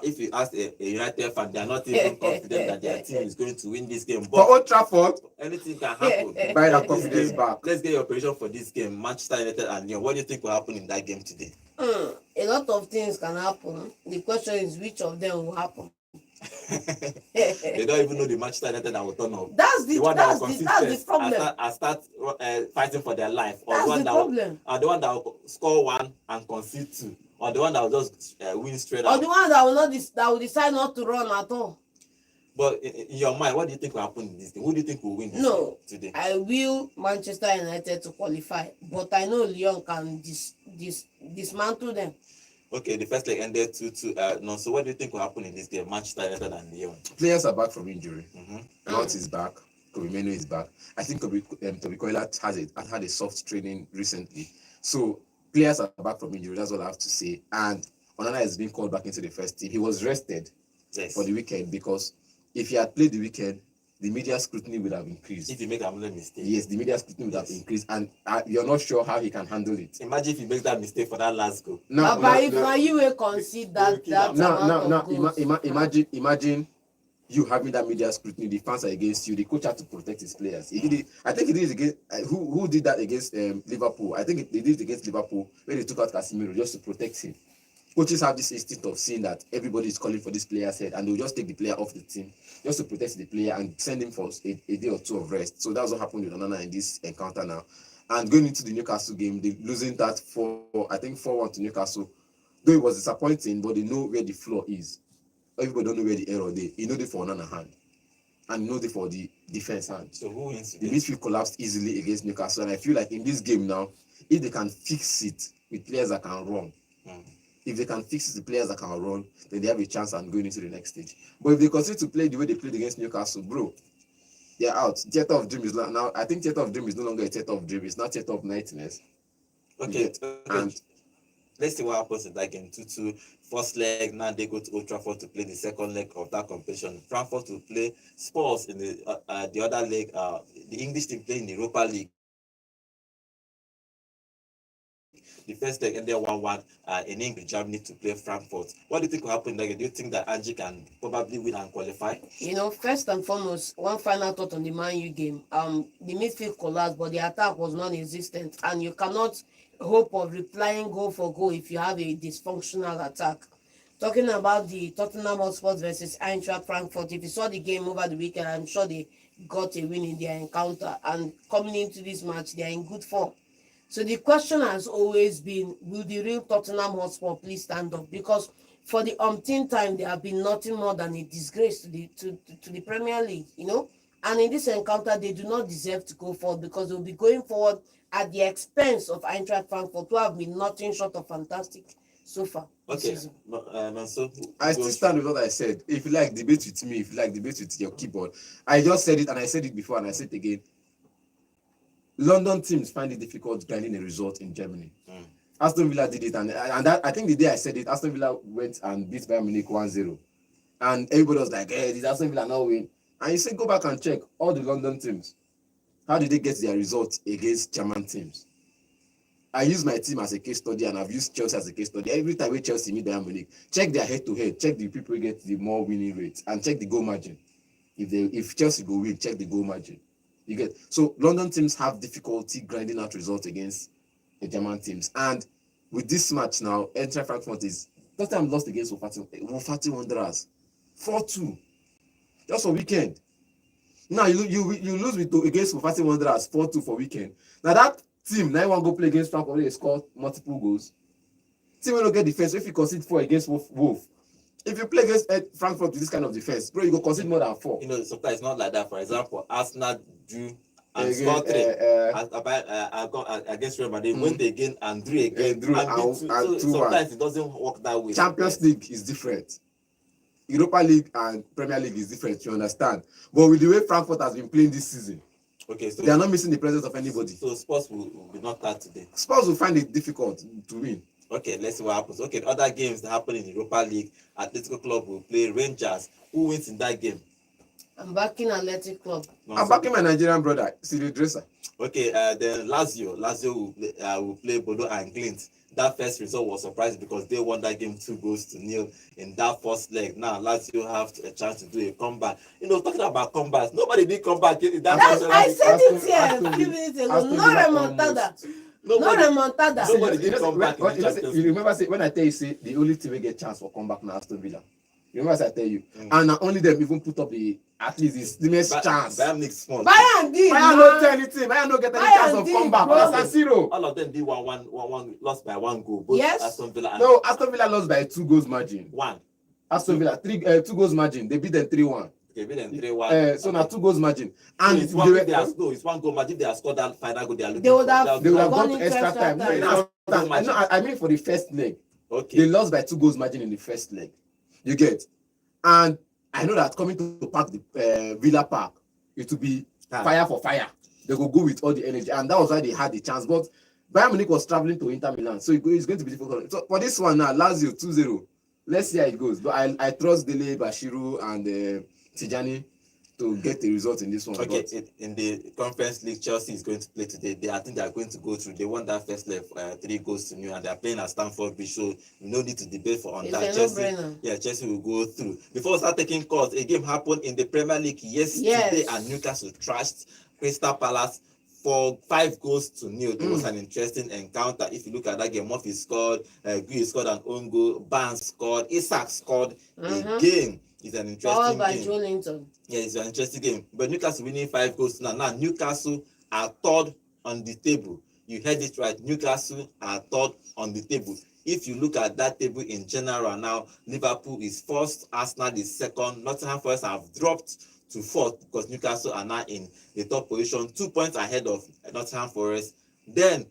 If you ask a United fan, they are not even confident that their team is going to win this game. For But Old Trafford, anything can happen. buy that This confidence game, back. let's get your prediction for this game, Manchester United and Lyon. What do you think will happen in that game today? A lot of things can happen. The question is which of them will happen. They don't even know the Manchester United that will turn up. That's the one that will that's the concede that's the first problem. and start fighting for their life, or That's the one the that problem. the one that will score one and concede two, or the one that will just win straight Or out. the one that will not that will decide not to run at all. But in your mind, what do you think will happen in this game? Who do you think will win this No, game today? I will Manchester United to qualify, but I know Lyon can dismantle them. Okay, the first leg ended 2-2. No, so what do you think will happen in this game, Manchester United and Lyon? Players are back from injury. Mm-hmm. Mount is back. Kobe Menu is back. I think Toby Koilat has had a soft training recently. So players are back from injury. That's all I have to say. And Onana has been called back into the first team. He was rested Yes. for the weekend because if he had played the weekend, the media scrutiny would have increased. If you make another mistake. Yes, the media scrutiny would have increased, and you're not sure how he can handle it. Imagine if he makes that mistake for that last goal. But if now you will concede that amount of goals. Imagine you having that media scrutiny. The fans are against you. The coach had to protect his players. I think he did it against who did that against Liverpool. I think they did it against Liverpool when they took out Casemiro just to protect him. coaches have this instinct of seeing that everybody is calling for this player's head, and they'll just take the player off the team just to protect the player and send him for a day or two of rest. So that's what happened with Onana in this encounter now. And going into the Newcastle game, they losing that 4-1 to Newcastle. Though it was disappointing, but they know where the flaw is. Everybody don't know where the error is. You know they for Onana hand, and you know they for the defense hand. So who wins? The midfield collapsed easily against Newcastle, and I feel like in this game now, if they can fix it with players that can run, if they can fix the players that can run, then they have a chance at going into the next stage. But if they continue to play the way they played against Newcastle, bro, they're out. Theater of dream is now. I think theater of dream is no longer a theater of dream. It's not theater of nightmares. Okay. And let's see what happens in that game. 2-2. First leg. Now they go to Old Trafford to play the second leg of that competition. Frankfurt to play Spurs in the other leg. The English team play in the Europa League. The first leg ended 1-1 in England, Germany to play Frankfurt. What do you think will happen there? Do you think that Angie can probably win and qualify? You know, first and foremost, one final thought on the Man U game. The midfield collapsed, but the attack was non-existent, and you cannot hope of replying goal for goal if you have a dysfunctional attack. Talking about the Tottenham Hotspur versus Eintracht Frankfurt, if you saw the game over the weekend, I'm sure they got a win in their encounter, and coming into this match, they are in good form. So the question has always been, will the real Tottenham Hotspur please stand up? Because for the umpteenth time, they have been nothing more than a disgrace to the Premier League, you know. And in this encounter, they do not deserve to go forward because they'll be going forward at the expense of Eintracht Frankfurt, who have been nothing short of fantastic so far. Okay, so I still stand with what I said. If you like debate with me, if you like debate with your keyboard, I just said it and I said it before and I said it again. London teams find it difficult grinding a result in Germany. Aston Villa did it, and that, I think the day I said it, Aston Villa went and beat Bayern Munich 1-0, and everybody was like, "Hey, did Aston Villa not win?" And you say, go back and check all the London teams. How did they get their results against German teams? I use my team as a case study, and I've used Chelsea as a case study. Every time we Chelsea meet Bayern Munich, check their head-to-head, check the people who get the more winning rates, and check the goal margin. If Chelsea go win, check the goal margin. You get so London teams have difficulty grinding out results against the German teams, and with this match now, Eintracht Frankfurt is first time lost against Wolverhampton Wanderers 4-2 just for weekend. Now you lose against Wolverhampton Wanderers 4-2 for weekend. Now that team 9-1 go play against Frankfurt, they score multiple goals. Team will not get defense. If you concede 4 against Wolf, if you play against Frankfurt with this kind of defense, bro, you go concede more than 4. You know, sometimes it's not like that. For example, Arsenal drew and scored 3 against Real Madrid, went again and drew again. So sometimes it doesn't work that way. Champions League is different. Europa League and Premier League is different, you understand? But with the way Frankfurt has been playing this season, okay, so they are not missing the presence of anybody. So Spurs will be knocked out today. Spurs will find it difficult to win. Okay, let's see what happens. Okay, the other games that happen in the Europa League, Atletico Club will play Rangers. Who wins in that game? I'm backing Athletic Club. I'm backing my Nigerian brother, Cyril Dresser. Okay, then Lazio will play Bodo and Glint. That first result was surprising because they won that game 2-0 in that first leg. Now Lazio have a chance to do a comeback. You know, talking about comebacks, nobody did comeback in that. I said it here a few minutes ago. No remontada. No remontada. Nobody did comeback. You remember when I tell you, say the only team we get chance for comeback now Aston Villa. You remember I tell you, and only them even put up at least the next chance. Bayern Munich won. Bayern no tell anything. Bayern no get any chance of comeback. That's 0. All of them did 1-1, lost by 1 goal. Both yes. Aston Villa. No, Aston Villa lost by 2 goals margin. 1. Aston Villa 2 goals margin. They beat them 3-1. Okay, beat them 3-1. So now 2 goals margin. And so it's 1 goal margin. They have scored that final goal. They would have gone to extra time. I mean for the first leg. Okay. They lost by 2 goals margin in the first leg. You get. And I know that coming to park the Villa Park, it will be fire for fire. They will go with all the energy, and that was why they had the chance. But Bayern Munich was traveling to Inter Milan, so it's going to be difficult. So for this one now, Lazio 2-0. Let's see how it goes. But I trust Dele, Bashiru, and Tijani to get the result in this one. Okay, in the Conference League, Chelsea is going to play today. I think they are going to go through. They won that first leg 3-0, and they are playing at Stamford Bridge. So no need to debate on that. Chelsea will go through. Before we start taking calls, a game happened in the Premier League yesterday, and Newcastle trashed Crystal Palace for 5-0. It was an interesting encounter. If you look at that game, Murphy scored, Gui scored an own goal, Barnes scored, Isak scored again. It's an interesting Powered by game. Joelinton. Yeah, it's an interesting game. But Newcastle winning 5-0 now. Now Newcastle are third on the table. You heard it right. Newcastle are third on the table. If you look at that table in general now, Liverpool is first, Arsenal is second, Nottingham Forest have dropped to fourth because Newcastle are now in the top position, 2 points ahead of Nottingham Forest. Then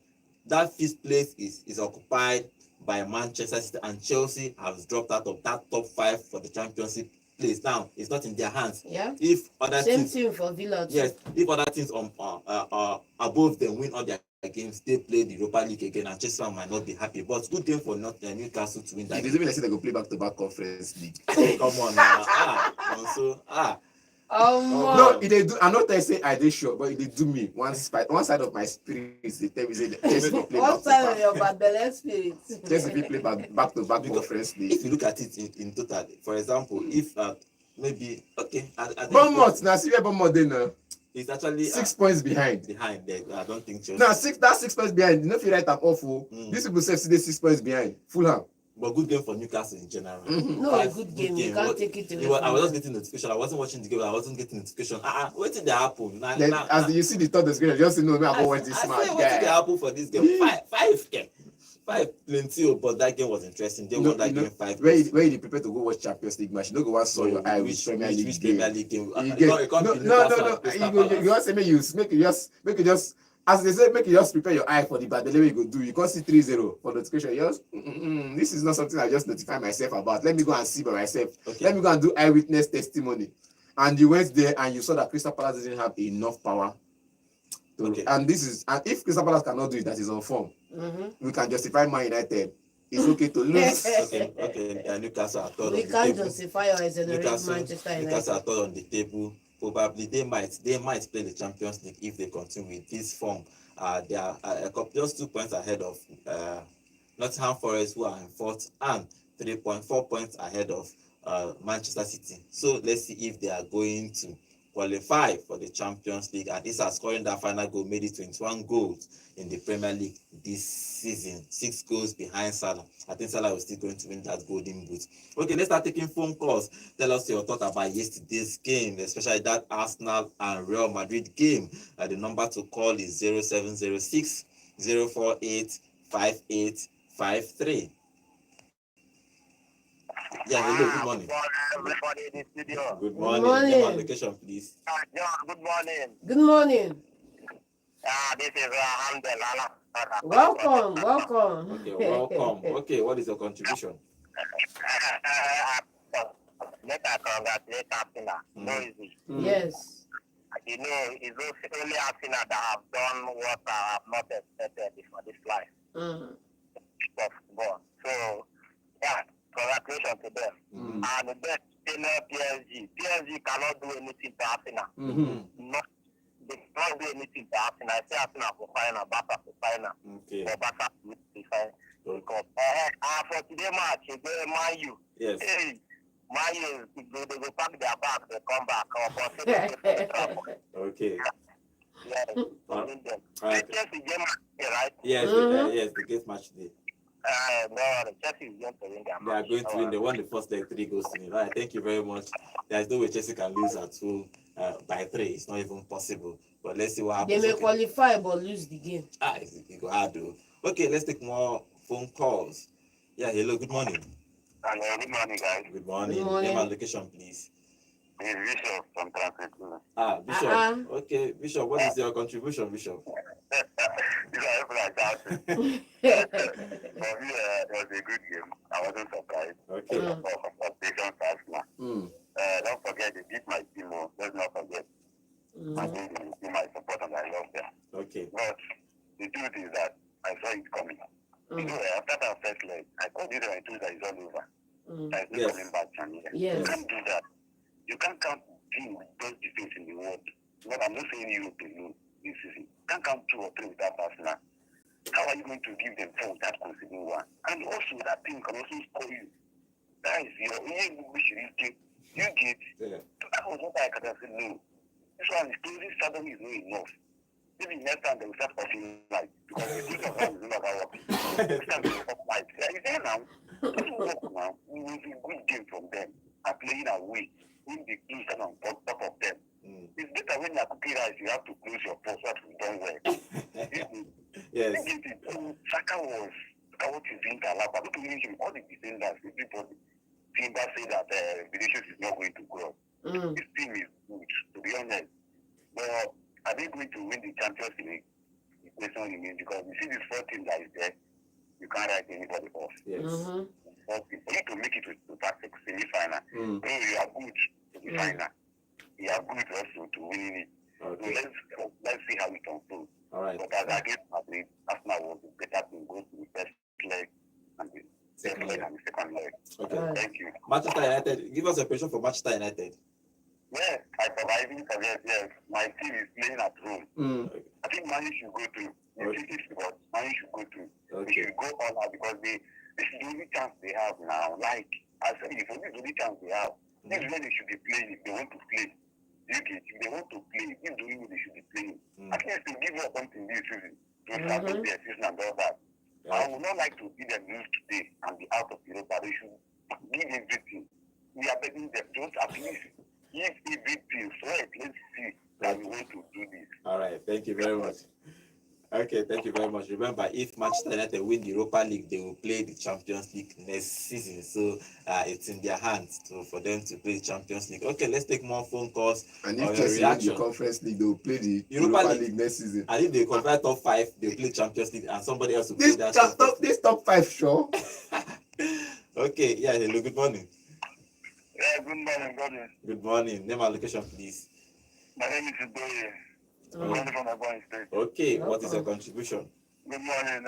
that fifth place is occupied by Manchester City, and Chelsea has dropped out of that top 5 for the championship place. Now it's not in their hands. Yeah. If other Same teams, thing for Villa too. yes, if other teams above them win all their games, they play the Europa League again, and Chelsea might not be happy. But good game for Newcastle to win that. It doesn't mean I say they go play back-to-back conference league. Come on now. No, it they do. I'm not say I did sure, but it they do me. One side of my spirit is they tell me say Chelsea will play What side of back-to-back. your bad belly spirit? Chelsea will play back-to-back conference league. If you look at it in total, for example, if maybe okay, Bournemouth now, see where Bournemouth they now. It's actually 6 points behind. Behind there. I don't think Chelsea. Now 6 points behind. You know if you write am awful. These people say they 6 points behind. Fulham. But good game for Newcastle in general. No, a good game. You can't take it away. I was just getting notification. I wasn't watching the game. I wasn't getting notification. What did they happen? You see the third screen, you just know me. I watch this match. What did they happen for this game? Five plenty, but that game was interesting. They won that game 5. Where you prepare to go watch Champions League match, you don't go watch saw your eye with Premier League game. No. You want to make you just as they say, make you just prepare your eye for the bad way you go do. You can't see 3-0 for notification. Just this is not something I just notify myself about. Let me go and see by myself. Okay. Let me go and do eyewitness testimony. And you went there and you saw that Crystal Palace didn't have enough power. And if Crystal Palace cannot do it, that is on form. We can justify Man United. It's okay to lose. Okay. Newcastle are third on the table. We can't justify or exonerate Manchester United. Newcastle are third on the table. Probably they might play the Champions League if they continue with this form. They are just 2 points ahead of Nottingham Forest, who are in fourth, and 4 points ahead of Manchester City. So let's see if they are going to qualify for the Champions League. And this are scoring that final goal, made it 21 goals in the Premier League this season. 6 goals behind Salah. I think Salah was still going to win that golden boot. Okay, let's start taking phone calls. Tell us your thought about yesterday's game, especially that Arsenal and Real Madrid game. The number to call is 0706 048 5853. Yeah, hello, good morning. Everybody in the studio. Good morning. Good morning. Name and location, please. John, good morning. Good morning. This is Hamdel. Welcome. Okay, welcome. Okay, what is your contribution? Let us congratulate Arsenal. No easy. Yes. You know, it's only Arsenal that have done what I have not expected for this life. So, yeah, congratulations to them. And the best PSG. PSG cannot do anything to Arsenal. They cannot do anything to Arsenal. I say Arsenal for final, Barca for final. Okay. For Barca to be final. Because for today match, Man U. Yes. Hey, Man U, they go pack their bags, they come back. Okay. Yeah. All right. Chelsea game, right? Yes, the game match today. No, Chelsea is going to win their match. They are going to win. They won the first leg 3 goals to 0. Right, thank you very much. There's no way Chelsea can lose at home by 3. It's not even possible. But let's see what happens. They may qualify but lose the game. It's hard though. Okay, let's take more phone calls. Yeah, hello, good morning. Hello, good morning, guys. Good morning. Good morning. Name and location, please. This is Bishop from Translation. Bishop. Okay, Bishop, what is your contribution, Bishop? These are people like that. For me, it was a good game. I wasn't surprised. Okay. Congratulations, Arsenal. Don't forget, they beat my team. Let's not forget. I think the team I support and I love them. Okay. But the truth is that I saw it coming. You know, after that first leg, I called it and I told that it's all over. I was coming back from here. Yes. You can't do that. You can't count team with those defense in the world. But I'm not saying you alone this season. You can't count 2 or 3 without Arsenal. How are you going to give them 4 without conceding 1? And also that team can also score you. That is your wish you get. That was what I could have said, no. This one is closing suddenly is not enough. maybe next time they will start offering light because the things of them is no longer working. Next time they will off light. Yeah, it's there now. It doesn't work now. We will see good game from them and playing away. Win the clues and on top of them. It's better when you're cooking rice, you have to close your pulse so that we don't well. Yes. Saka was what is being allowed. But look at him, all the defenders, everybody. Timber say that Vinicius is not going to grow. His team is good, to be honest. But are they going to win the Champions League? The question remains because you see this fourth team that is there, you can't write anybody off. Yes. For you to make it to that semi-final, you are good to the final. You are good also to winning it. Okay. So let's see how it unfolds. All right. But as against Madrid, Arsenal was the better team, go to the first leg and the second leg and the second leg. Okay. Thank you. Manchester United. Give us a prediction for Manchester United. Yes, I even forget. Yes, my team is playing at home. I think Man U should go to. Man U should go to. They should go all out because this is the only chance they have now. Like I said, if this is the only chance they have, this is where they should be playing if they want to play. If they want to play, this is the only way they should be playing. At least to give up something this season to start with their season and all that. I would not like to see them lose today and be out of Europa. They should give everything. We are begging them just at least give everything. So let's see that we want to do this. All right. Thank you very much. Okay, thank you very much. Remember, if Manchester United win the Europa League, they will play the Champions League next season. So it's in their hands for them to play the Champions League. Okay, let's take more phone calls. And if Chelsea win the Conference League, they will play the Europa League next season. And if they qualify top 5, they'll play Champions League, and somebody else will play that. This top 5, sure. Okay, yeah, hello, good morning. Yeah, good morning, Gordon. Good morning. Name and location, please. My name is Idoye. I'm calling from Ebonyi State. Okay, what is your contribution? Good morning,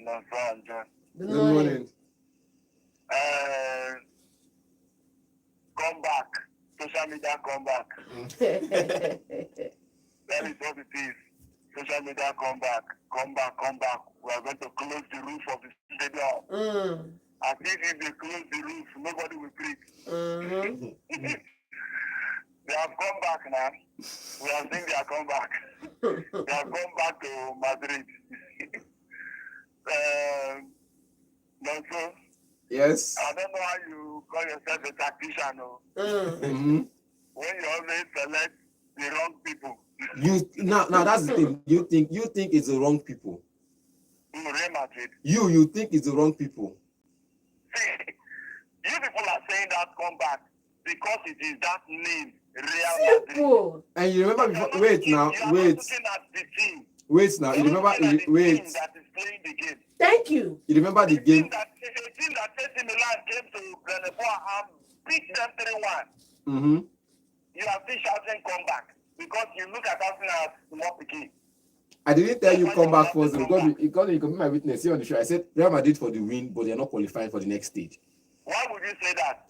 Nonso and John. Good morning. Come back. Social media come back. That is what it is. Social media come back. Come back. We are going to close the roof of the stadium. I think if they close the roof, nobody will preach. They have come back now. We have seen they have come back. They have come back to Madrid. Nonso, yes. I don't know how you call yourself a tactician. When you always select the wrong people. Now that's the thing. You think it's the wrong people. Real Madrid. You think it's the wrong people. See, you people are saying that come back because it is that name, Real Madrid. Simple. And you remember before? Wait now. You are Wait. not looking at the team. Wait now. You remember? You're looking at the Wait. team that is playing the game. Thank you. You remember the game? A team that AC Milan came to Grenadier and beat them 3-1. You are still shouting come back because you look at Arsenal as small picking. I didn't tell you come back first because you can be my witness here on the show. I said Real Madrid for the win, but they're not qualifying for the next stage. Why would you say that?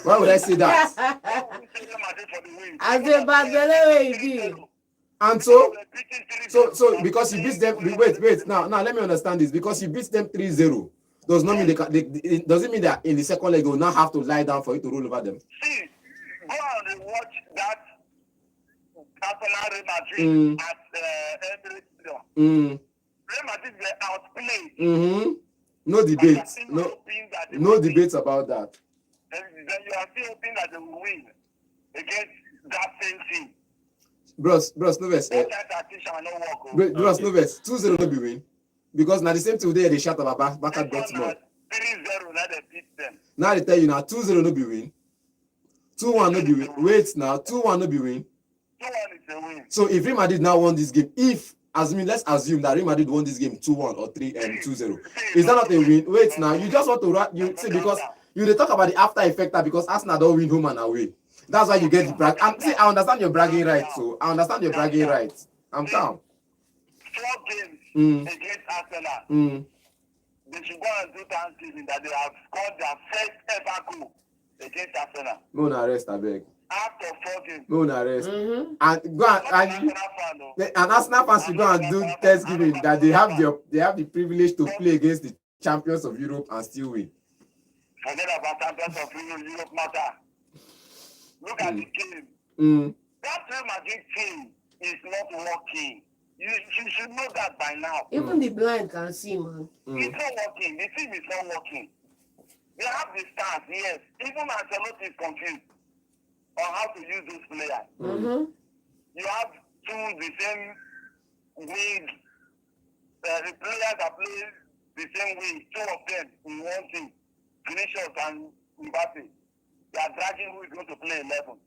Why would I say that? Why would you say Real Madrid for the win? As a Barcelona, And so because you beat them, wait. Now let me understand this. Because you beat them 3-0, does not mean it doesn't mean that in the second leg they will now have to lie down for you to roll over them. See, go and watch that Arsenal Real Madrid at Emirates Stadium. Real Madrid were outplayed. No debate. No debates about that. Then you are still hoping that they will win against that same team. Bros, no verse. Bros, no verse. 2-0 no be win. Because now the same thing they shout about back at Dortmund. 3-0, now they beat them. Now they tell you now 2-0 no be win. 2-1 no be win. Wait now, 2-1 no be win. 2-1 is a win. So if Real Madrid now won this game, let's assume that Real Madrid won this game 2-1 or 2-0. Is that not a win? Wait now, you just want to see because you they talk about the after effect because Arsenal don't win home and away. That's why you get the brag. And see, I understand your bragging rights. So I understand your bragging rights. I'm calm. 4 games against Arsenal. They should go and do Thanksgiving that they have scored their first ever goal against Arsenal. No arrest, I beg. After 4 games. No arrest. And go and Arsenal fans should go and do Thanksgiving that they have the privilege to play against the champions of Europe and still win. Forget about champions of Europe matter. Look at the game. That Real Madrid team is not working. You should know that by now. Even the blind can see, man. It's not working. The team is not working. They have the stars, yes. Even Ancelotti is confused on how to use those players. Mm-hmm. You have two the same wing. The players that play the same way, two of them in one team, Vinicius and Mbappe. They are dragging who is going to play 11.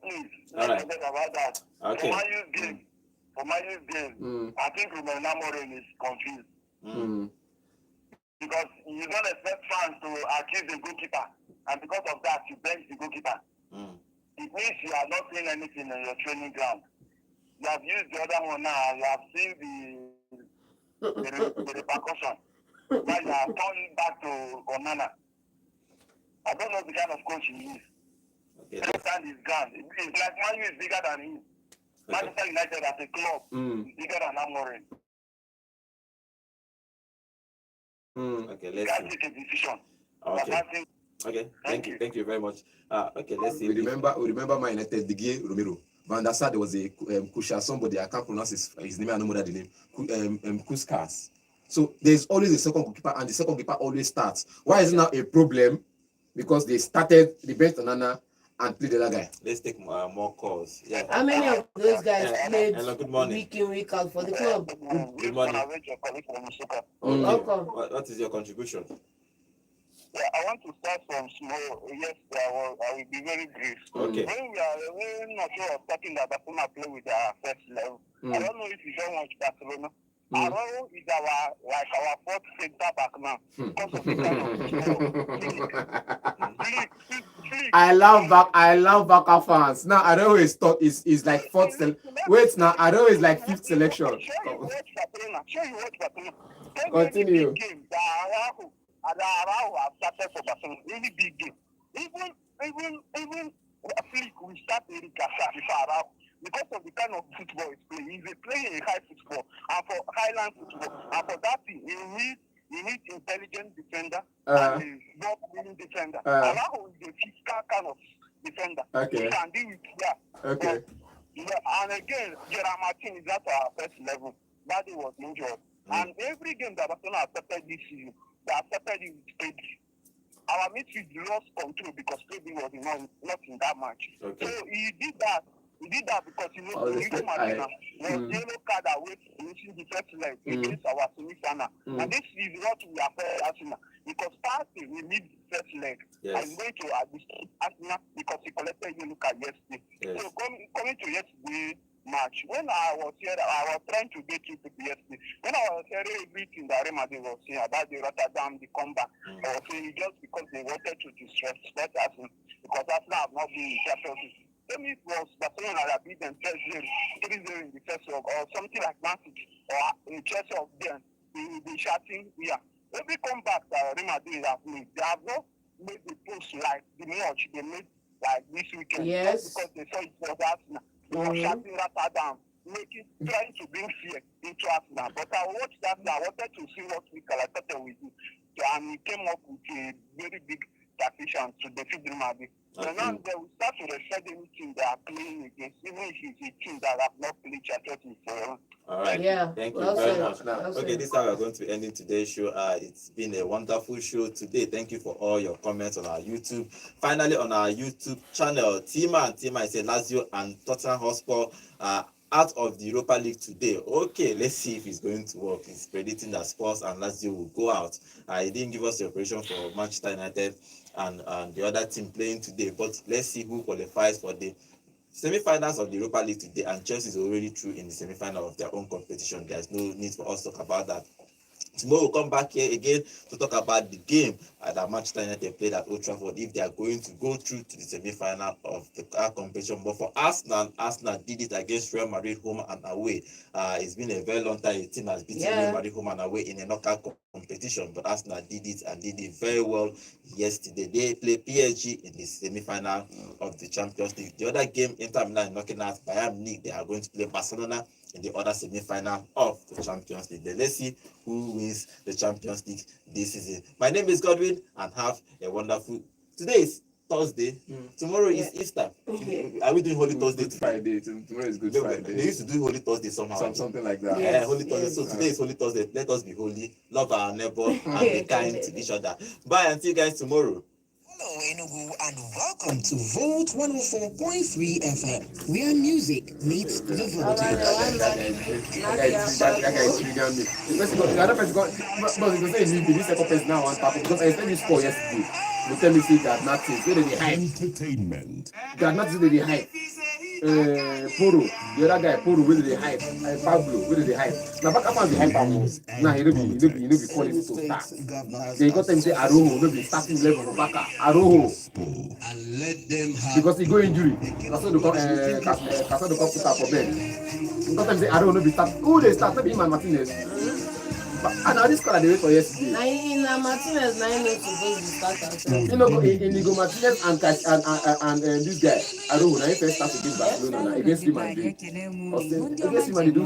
Please, let's forget about that. Okay. For my youth game, I think Ruben Amorim is confused. Because you don't expect fans to accuse the goalkeeper, and because of that, you bench the goalkeeper. It means you are not seeing anything in your training ground. You have used the other one now, you have seen the repercussion. Now you are turning back to Onana. I don't know the kind of coach he is. Okay. Stand his ground. It's like Man U is bigger than him. Manchester United as a club is bigger than Amorim. Okay, let's Can't see. take a decision. Okay. Okay, thank you very much. Okay, let's see. We remember Man United, the guy Romero. Van der Sar, there was a Kusha, somebody I can't pronounce his name. I don't know that the name. Kuskas. So there's always a second goalkeeper, and the second goalkeeper always starts. Why is it now a problem? Because they started the bench Onana and played the other guy. Let's take more calls. Yeah. How many of those guys played Hello, good morning. week in, week out for the club? Good morning. Welcome. What is your contribution? Yeah, I want to start from small. Yes, I will be very brief. Okay. When we are not sure of talking that Barcelona play with our first level. I don't know if you don't watch Barcelona. Arroyo is our fourth center back now. Because of the kind of I love Barca fans. Now Arroyo is like fourth wait now Arroyo is like fifth selection. Sure you watch Barcelona. Continue. Game that Araujo have started for Barcelona. Really big game. Even Flick will start Eric Garcia before Araujo. Because of the kind of football he's playing. He's playing a high football and for highland football. And for that thing, he needs intelligent defender and a ball-winning defender. Araujo is a physical kind of defender. Okay. He can deal with Okay. And again, Gerard Martin is at our first level. Badi was injured. And every game that Barcelona accepted this season, they accepted it with Pedri. Our midfield lost control because Pedri was not in that match. Okay. So he did that. He did that because he was yellow card away finishing the first leg against our semi-final. And this is what we are for Arsenal. Because Thursday we need the first leg. Yes. I'm going to Arsenal because he collected yellow card yesterday. Yes. So coming to yesterday match, when I was here, I was trying to get you people yesterday. When I was hearing everything that Real Madrid was saying about the Rotterdam, the comeback, I was saying just because they wanted to disrespect Arsenal, because Arsenal have not been in Champions League. Tell me it was Barcelona that beat them 3-0 in the first leg, or something like that, or in Chelsea of them, they will be shouting, yeah. Every comeback that Real Madrid have made, they have not made the post like the match they made like this weekend. Yes. Just because they saw it was Arsenal. They were shouting Rotterdam, trying to bring fear into Arsenal. But I watched that, I wanted to see what Mikel Arteta will do. And he came up with a very big tactician to defeat Real Madrid. And now they will start to respect any team they are playing against, even if it's a team that have not played Champions League for long. All right. Yeah. Thank you Well very said. much. Well Okay, said. this is how we're going to be ending today's show. It's been a wonderful show today. Thank you for all your comments on our YouTube. Finally, on our YouTube channel, Tima is a Lazio and Tottenham Hotspur out of the Europa League today. Okay, let's see if it's going to work. He's predicting that Spurs and Lazio will go out. He didn't give us the operation for Manchester United and the other team playing today, but let's see who qualifies for the semi-finals of the Europa League today. And Chelsea is already through in the semi-final of their own competition. There's no need for us to talk about that. Tomorrow we'll come back here again to talk about the game that Manchester United played at Old Trafford, if they are going to go through to the semi-final of the competition. But for Arsenal did it against Real Madrid home and away. It's been a very long time a team has beaten Real Madrid home and away in a knockout competition, but Arsenal did it and did it very well yesterday. They play PSG in the semi-final of the Champions League. The other game, Inter Milan knocking out Bayern Munich. They are going to play Barcelona in the other semi-final of the Champions League. Then let's see who wins the Champions League this season. My name is Godwin, and have a wonderful. Today is Thursday. Tomorrow is Easter. Are we doing Holy Thursday? Good Friday. Tomorrow is Good They Friday. used to do Holy Thursday somehow. Something like that. Yes. Holy Thursday. So today is Holy Thursday. Let us be holy, love our neighbor, and be kind to each other. Bye and see you guys tomorrow. Hello, Enugu, and welcome to Volt 104.3 FM, where music meets the voltage. That guy is triggering me. The other person got, but you say you this second person now on top because I said you score yesterday. You tell me say that nothing. Where did they hide? Entertainment. That nothing did they hide. Poro, the other guy Poro, where did they hide? Pablo, where did they hide? Now back up on the hype Pablo. Now he no be calling to start. They got them say Aroho, no be starting level for Baka. Aroho. And let them have Because he go injury. That's why they come put up for bed. Sometimes say Aroho no be start. Who they start? Maybe him and Martinez. But now this call they wait for yesterday. Now in Martinez, now you know supposed to start as You know, Inigo Martinez and this guy, Aroho, now he first start against Barcelona, now against him and against him and they do